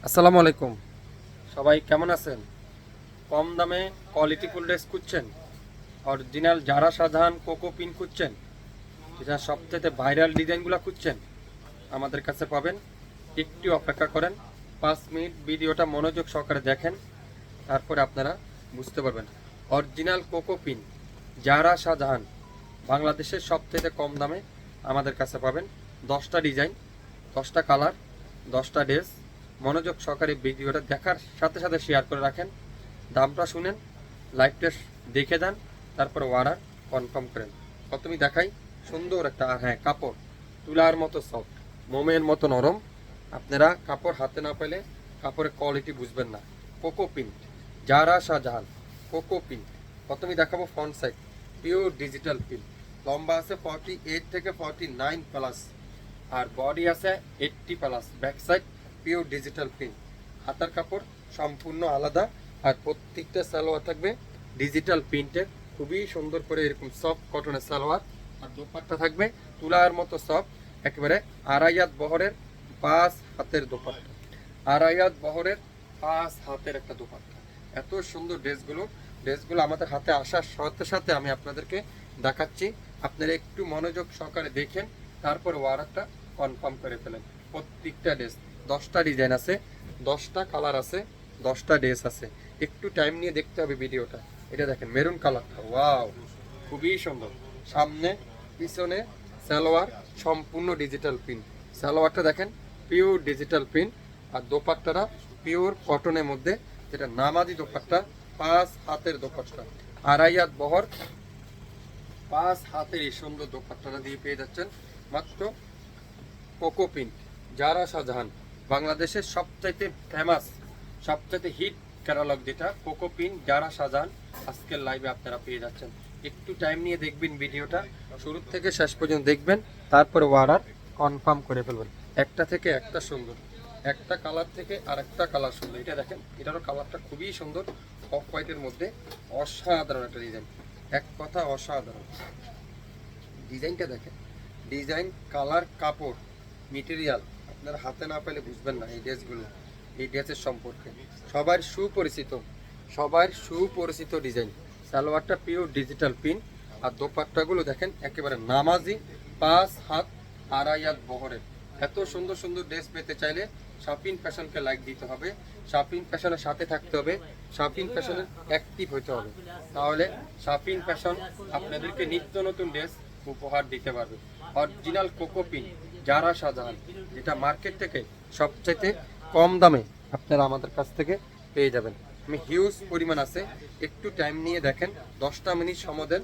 আসসালামু আলাইকুম। সবাই কেমন আছেন? কম দামে কোয়ালিটিফুল ড্রেস খুঁজছেন, অরিজিনাল জারা শাহজাহান কোকো পিন খুঁজছেন, যেটা সবথেকে ভাইরাল ডিজাইনগুলো খুঁজছেন, আমাদের কাছে পাবেন। একটু অপেক্ষা করেন, 5 মিনিট ভিডিওটা মনোযোগ সহকারে দেখেন, তারপরে আপনারা বুঝতে পারবেন। অরিজিনাল কোকো পিন জারা শাহজাহান বাংলাদেশের সবথেকে কম দামে আমাদের কাছে পাবেন। 10টা ডিজাইন, 10টা কালার, 10টা ড্রেস। মনোযোগ সহকারে ভিডিওটা দেখার সাথে সাথে শেয়ার করে রাখেন। দামটা শুনেন, লাইভটা দেখে যান, তারপর অর্ডার কনফার্ম করেন। প্রথমেই দেখাই সুন্দর একটা, আর হ্যাঁ, কাপড় তুলার মতো সফট, মোমের মতো নরম। আপনারা কাপড় হাতে না পেলে কাপড়ের কোয়ালিটি বুঝবেন না। কোকো প্রিন্ট জারা শাহজাহান কোকো প্রিন্ট। প্রথমেই দেখাবো front side, pure digital print. লম্বা আছে 48 থেকে 49 প্লাস, আর বডি আছে 80 plus. Back side pure digital print. হাতার কাপড় সম্পূর্ণ আলাদা, আর প্রত্যেকটা সালোয়ার থাকবে ডিজিটাল প্রিন্টের। খুবই সুন্দর করে এরকম সফট কটনের সালোয়ার, আর দোপাট্টা থাকবে তুলার মতো সফট, একেবারে আড়াইয়াত বহরের 5 হাতের দোপাট্টা। আড়াইয়াত বহরের 5 হাতের একটা দোপাট্টা। এত সুন্দর ড্রেসগুলো আমাদের হাতে আসার সাথে সাথে আমি আপনাদেরকে দেখাচ্ছি। আপনারা একটু মনোযোগ সহকারে দেখেন, তারপর অর্ডারটা কনফার্ম করে ফেলেন। প্রত্যেকটা ড্রেস 10টা ডিজাইন আছে, 10টা কালার আছে, 10টা ড্রেস আছে। একটু টাইম নিয়ে দেখতে হবে ভিডিওটা। এটা দেখেন মেরুন কালারটা, ওয়াও, খুবই সুন্দর। সামনে পিছনে সালোয়ার সম্পূর্ণ ডিজিটাল প্রিন্ট। সালোয়ারটা দেখেন পিওর ডিজিটাল প্রিন্ট, আর দোপাট্টাটা পিওর কটনের মধ্যে, যেটা নামাজি দোপাট্টা। 5 হাতের দোপাট্টা, আড়াইয়াত বহর, 5 হাতের এই সুন্দর দোপাট্টাটা দিয়ে পেয়ে যাচ্ছেন মাত্র কোকো প্রিন্ট জারা শাহজাহান। বাংলাদেশের সবচাইতে ফেমাস, সবচাইতে হিট ক্যাটালগ যেটা কোকো প্রিন্ট জারা শাহজাহান, আজকের লাইভে আপনারা পেয়ে যাচ্ছেন। একটু টাইম নিয়ে দেখবেন ভিডিওটা, শুরু থেকে শেষ পর্যন্ত দেখবেন, তারপরে অর্ডার কনফার্ম করে ফেলবেন। একটা থেকে একটা সুন্দর, একটা কালার থেকে আর একটা কালার সুন্দর। এটা দেখেন, এটারও কালারটা খুবই সুন্দর, অফ হোয়াইটের মধ্যে। অসাধারণ একটা ডিজাইন, এক কথা অসাধারণ। ডিজাইনটা দেখেন, ডিজাইন, কালার, কাপড়, মেটেরিয়াল আপনার হাতে না পেলে বুঝবেন না এই ড্রেসগুলো, এই ড্রেসের সম্পর্কে। সবার সুপরিচিত, সবার সুপরিচিত ডিজাইন। সালোয়ারটা পিওর ডিজিটাল প্রিন্ট, আর দোপাট্টাগুলো দেখেন একেবারে নামাজি, 5 হাত আড়াইয়াত বহরের। এত সুন্দর সুন্দর ড্রেস পেতে চাইলে শাপিন ফ্যাশনকে লাইক দিতে হবে, শাপিন ফ্যাশনের সাথে থাকতে হবে, শাপিন ফ্যাশনের অ্যাক্টিভ হতে হবে। তাহলে শাপিন ফ্যাশন আপনাদেরকে নিত্য নতুন ড্রেস উপহার দিতে পারবে। অরিজিনাল কোকো পিন জারা শাহজাহান, যেটা মার্কেট থেকে সবচাইতে কম দামে আপনারা আমাদের কাছ থেকে পেয়ে যাবেন। আমি হিউজ পরিমাণ আছে, একটু টাইম নিয়ে দেখেন, 10টা মিনিট সময় দেন।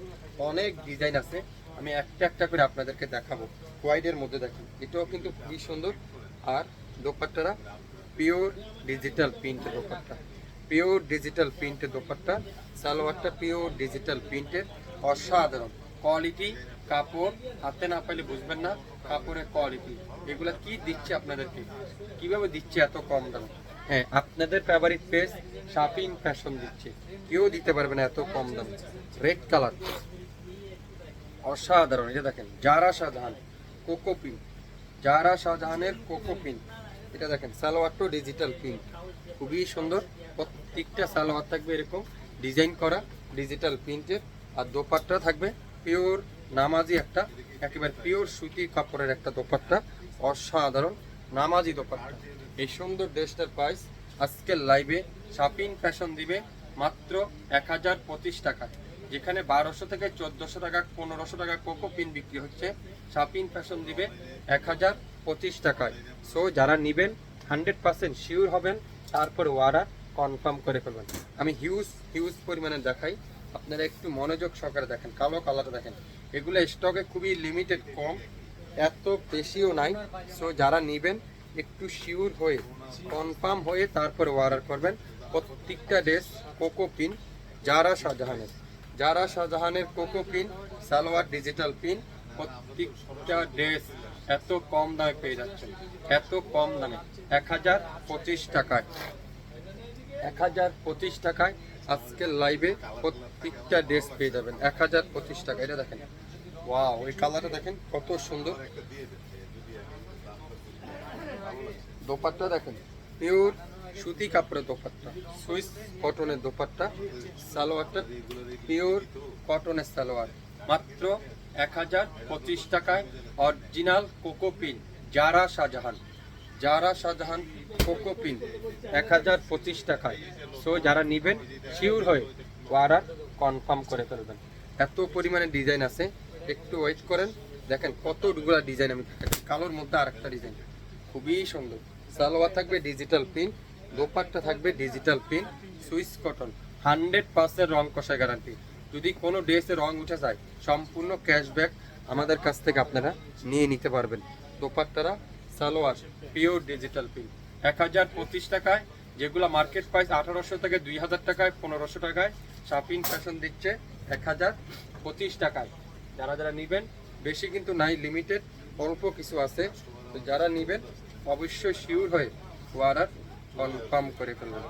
অনেক ডিজাইন আছে, আমি একটা একটা করে আপনাদেরকে দেখাবো। হোয়াইটের মধ্যে দেখেন, এটাও কিন্তু খুবই সুন্দর। আর দোপাট্টারা পিওর ডিজিটাল প্রিন্টের দোপাট্টা, পিওর ডিজিটাল প্রিন্টের দোপাট্টা। সালোয়ারটা পিওর ডিজিটাল প্রিন্টের, অসাধারণ কোয়ালিটি। কাপড় হাতে না পাইলে বুঝবেন না কাপড়ের কোয়ালিটি। এগুলা কি দিচ্ছে আপনাদেরকে, কিভাবে দিচ্ছে এত কম দামে? হ্যাঁ, আপনাদের ফেভারিট পেজ শাপিন ফ্যাশন দিচ্ছে, কেউ দিতে পারবে না এত কম দামে। রেড কালার অসাধারণ। এটা দেখেন জারা শাহজাহান কোকো প্রিন্ট, জারা শাহজাহানের কোকো প্রিন্ট। এটা দেখেন সালোয়ারটাও ডিজিটাল প্রিন্ট, খুবই সুন্দর। প্রত্যেকটা সালোয়ার থাকবে এরকম ডিজাইন করা ডিজিটাল প্রিন্টের, আর দোপাট্টা থাকবে পিওর নামাজি একটা, একেবারে পিওর সুতি কাপড়ের একটা দোপাট্টা। অসাধারণ নামাজি দোপাট্টা। এই সুন্দর ড্রেসটার প্রাইস আজকের লাইভে শাপিন ফ্যাশন দিবে মাত্র 1025 টাকা। যেখানে 1200 থেকে 1400 টাকা, 1500 টাকা কোকো পিন বিক্রি হচ্ছে, শাপিন ফ্যাশন দিবে 1025 টাকায়। সো যারা নেবেন 100% শিওর হবেন, তারপর অর্ডার কনফার্ম করে ফেলবেন। আমি হিউজ পরিমাণে দেখাই, আপনারা একটু মনোযোগ সহকারে দেখেন। কালো কালারটা দেখেন, এগুলো স্টকে খুবই লিমিটেড, কম, এত বেশিও নাই। সো যারা নেবেন একটু শিওর হয়ে, কনফার্ম হয়ে তারপর অর্ডার করবেন। প্রত্যেকটা ড্রেস কোকো পিন জারা শাহজাহানের, জারা শাহজাহানের cocoa pin, salwar digital pin. প্রত্যেকটা ড্রেস এত কম দামে পেয়ে যাচ্ছেন, এত কম দামে 1025 টাকায়। 1025 টাকায় আজকের লাইভে প্রত্যেকটা ড্রেস পেয়ে যাবেন 1025 টাকা। এটা দেখেন, ওয়াও, ওই কালারটা দেখেন কত সুন্দর। দোপাট্টা দেখেন পিওর সুতি কাপড়ের দোপাট্টা, সুইস কটনের দোপাট্টা, সালোয়ারটা পিওর কটনের সালোয়ার, মাত্র 1025 টাকায়। অরিজিনাল কোকোপিন জারা শাহজাহান, জারা শাহজাহান কোকোপিন 1025 টাকায়। সো যারা নেবেন শিওর হয়ে অর্ডার কনফার্ম করে ফেলবেন। এত পরিমাণে ডিজাইন আছে, একটু ওয়েট করেন। দেখেন কতগুলা ডিজাইন আমি দেখাচ্ছি। কালোর মধ্যে আরেকটা ডিজাইন খুবই সুন্দর। সালোয়ার থাকবে ডিজিটাল প্রিন্ট, দোপাট্টা থাকবে ডিজিটাল প্রিন্ট, সুইস কটন, 100% রং কষা গ্যারান্টি। যদি কোনো ড্রেসে রং উঠে যায় সম্পূর্ণ ক্যাশব্যাক আমাদের কাছ থেকে আপনারা নিয়ে নিতে পারবেন। দোপাট্টারা সালোয়ার পিওর ডিজিটাল প্রিন্ট 1025 টাকায়, যেগুলো মার্কেট প্রাইস 1800 থেকে 2000 টাকায়, 1500 টাকায় শাপিং ফ্যাশন দিচ্ছে 1025 টাকায়। যারা যারা নেবেন, বেশি কিন্তু নাই, লিমিটেড অল্প কিছু আছে। তো যারা নেবেন অবশ্যই শিওর হয়ে অর্ডার কনফার্ম করে ফেলবেন,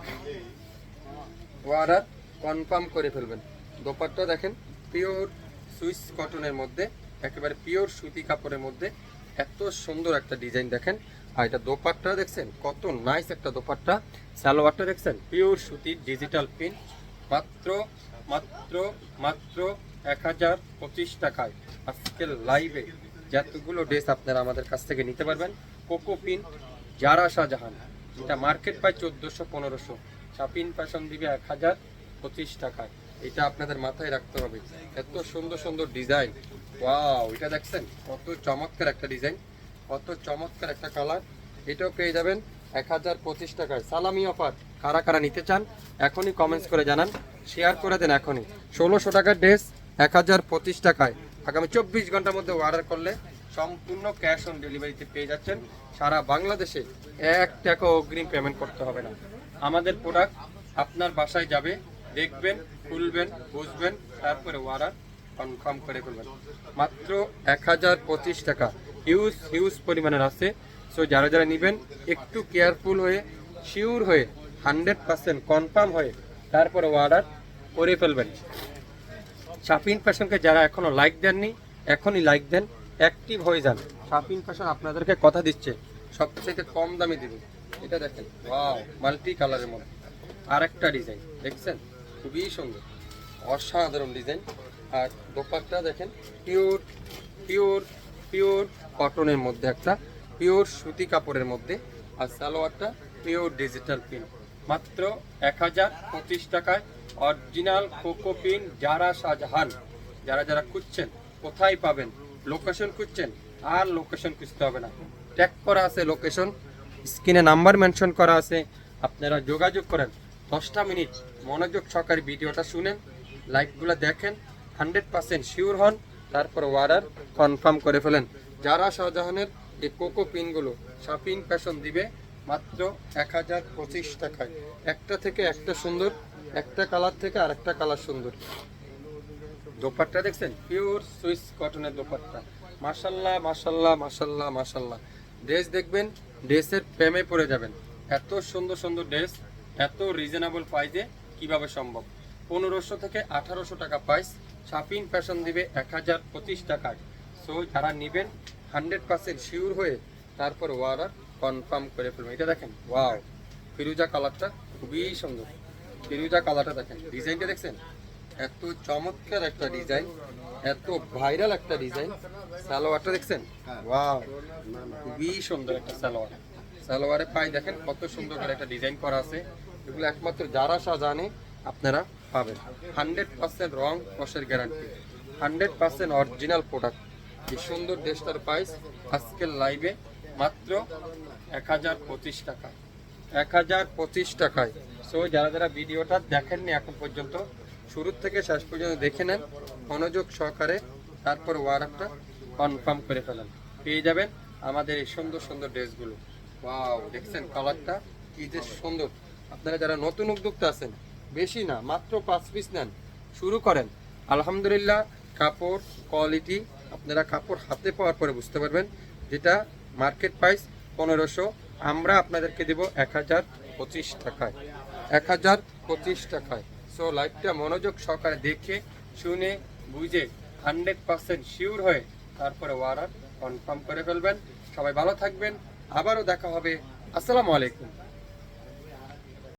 অর্ডার কনফার্ম করে ফেলবেন। দোপাট্টা দেখেন পিওর সুইস কটনের মধ্যে, একেবারে পিওর সুতি কাপড়ের মধ্যে এত সুন্দর একটা ডিজাইন দেখেন। আর এটা দোপাট্টা দেখছেন কত নাইস একটা দোপাট্টা। সালোয়ারটা দেখছেন পিওর সুতির ডিজিটাল প্রিন্ট, মাত্র মাত্র মাত্র 1025 টাকায়। আজকের লাইভে যতগুলো ড্রেস আপনারা আমাদের কাছ থেকে নিতে পারবেন। কোকোপিন জারা শাহজাহান, যেটা মার্কেট পায় 1400-1500, শাপিং ফ্যাশন দিবে 1025 টাকায়। এটা আপনাদের মাথায় রাখতে হবে। এত সুন্দর সুন্দর ডিজাইন, ওয়াও! এটা দেখছেন কত চমৎকার একটা ডিজাইন, কত চমৎকার একটা কালার। এটাও পেয়ে যাবেন 1025 টাকায়। সালামি অফার, কারা কারা নিতে চান এখনই কমেন্টস করে জানান, শেয়ার করে দেন এখনই। 1600 টাকার ড্রেস 1025 টাকায়। আগামী 24 ঘন্টার মধ্যে অর্ডার করলে সম্পূর্ণ ক্যাশ অন ডেলিভারিতে পেয়ে যাচ্ছেন। সারা বাংলাদেশে 1 টাকা অগ্রিম পেমেন্ট করতে হবে না। আমাদের প্রোডাক্ট আপনার বাসায় যাবে, দেখবেন, খুলবেন, বুঝবেন, তারপরে অর্ডার কনফার্ম করে ফেলবেন। মাত্র 1025 টাকা, হিউজ হিউজ পরিমাণের আছে। সো যারা যারা নেবেন একটু কেয়ারফুল হয়ে, শিওর হয়ে, 100% কনফার্ম হয়ে তারপরে অর্ডার করে ফেলবেন। শাপিং ফ্যাশনকে যারা এখনো লাইক দেননি, এখনই লাইক দেন, অ্যাক্টিভ হয়ে যান। শাপিং ফ্যাশন আপনাদেরকে কথা দিচ্ছে সবথেকে কম দামে দিবে। এটা দেখেন, ওয়াও! মাল্টি কালারের মধ্যে আরেকটা ডিজাইন দেখছেন, খুবই সুন্দর, অসাধারণ ডিজাইন। আর দোপাট্টা দেখেন পিওর পিওর পিওর কটনের মধ্যে, একটা পিওর সুতি কাপড়ের মধ্যে। আর সালোয়ারটা পিওর ডিজিটাল প্রিন্ট, মাত্র 1025 টাকায়। অরিজিনাল কোকোপিন জারা শাহজাহান। যারা যারা খুঁজছেন কোথায় পাবেন, লোকেশন খুঁজছেন, আর লোকেশন খুঁজতে হবে না, ট্যাগ করা আছে লোকেশন, স্ক্রিনে নাম্বার মেনশন করা আছে। আপনারা যোগাযোগ করেন। 10টা মিনিট মনোযোগ সহকারে ভিডিওটা শুনেন, লাইভগুলো দেখেন, 100% শিওর হন, তারপর অর্ডার কনফার্ম করে ফেলেন। যারা শাহজাহানের এই কোকো পিনগুলো শাপিং ফ্যাশন দিবে মাত্র 1025 টাকায়। একটা থেকে একটা সুন্দর, একটা কালার থেকে আরেকটা কালার সুন্দর। দোপাট্টা দেখছেন পিওর সুইস কটনের দোপাট্টা, মাশাল্লাহ মাশাল্লাহ মাশাল্লাহ মাশাল্লাহ। ড্রেস দেখবেন, ড্রেসের প্রেমে পড়ে যাবেন। এত সুন্দর সুন্দর ড্রেস এত রিজনেবল প্রাইসে কিভাবে সম্ভব? 1500 থেকে 1800 টাকা প্রাইস, শাপিং ফ্যাশন দিবে 1025 টাকায়। সো যারা নেবেন 100% শিওর হয়ে তারপর অর্ডার কনফার্ম করে ফেলবেন। এটা দেখেন, ওয়াও! ফিরোজা কালারটা খুবই সুন্দর। ফিরোজা কালারটা দেখেন, ডিজাইনটা দেখছেন এত চমৎকার একটা ডিজাইন, এত ভাইরাল একটা ডিজাইন। সালোয়ারটা দেখছেন, ওয়াও! খুবই সুন্দর একটা সালোয়ার। সালোয়ারে পাই দেখেন কত সুন্দর করে একটা ডিজাইন করা আছে। এগুলো একমাত্র যারা শাহজাহানে আপনারা পাবেন। 100% রং কষের গ্যারান্টি, 100% অরিজিনাল প্রোডাক্ট। এই সুন্দর ড্রেসটার প্রাইস আজকের লাইভে মাত্র 1025 টাকা, 1025 টাকায়। সো যারা যারা ভিডিওটা দেখেননি এখন পর্যন্ত, শুরু থেকে শেষ পর্যন্ত দেখে নেন মনোযোগ সহকারে, তারপর অর্ডারটা কনফার্ম করে ফেলেন। পেয়ে যাবেন আমাদের এই সুন্দর সুন্দর ড্রেসগুলো। ওয়াও! দেখছেন কালারটা কি যে সুন্দর। আপনারা যারা নতুন উদ্যোক্তা আছেন, বেশি না, মাত্র 5 পিস নেন, শুরু করেন। আলহামদুলিল্লাহ কাপড় কোয়ালিটি আপনারা কাপড় হাতে পাওয়ার পরে বুঝতে পারবেন। যেটা মার্কেট প্রাইস 1500, আমরা আপনাদেরকে দেব 1025 টাকায়, 1025 টাকায়। সো লাইভটা মনোযোগ সহকারে দেখে শুনে বুঝে 100% শিওর হয়ে তারপরে অর্ডার কনফার্ম করে ফেলবেন। সবাই ভালো থাকবেন, আবারও দেখা হবে। আসসালামু আলাইকুম।